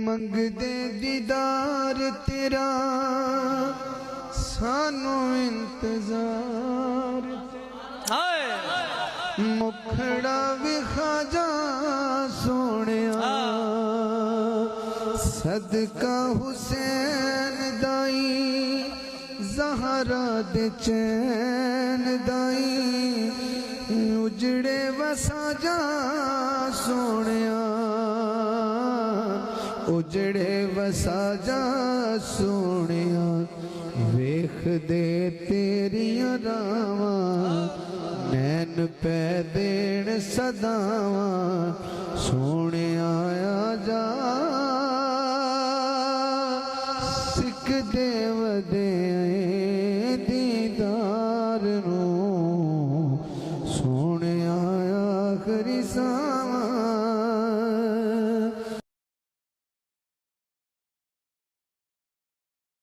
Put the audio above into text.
मंगदे दीदार तेरा सानू इंतजार मुखड़ा विखाजा सोनिया सदका हुसैन दाई ज़हरा दे चैन दाई उजड़े वसाजा सोनिया उजड़े वसाजा सोनिया वेख दे तेरियां रावां नैन पै देण सदावां सोने आया जा सिख देव दे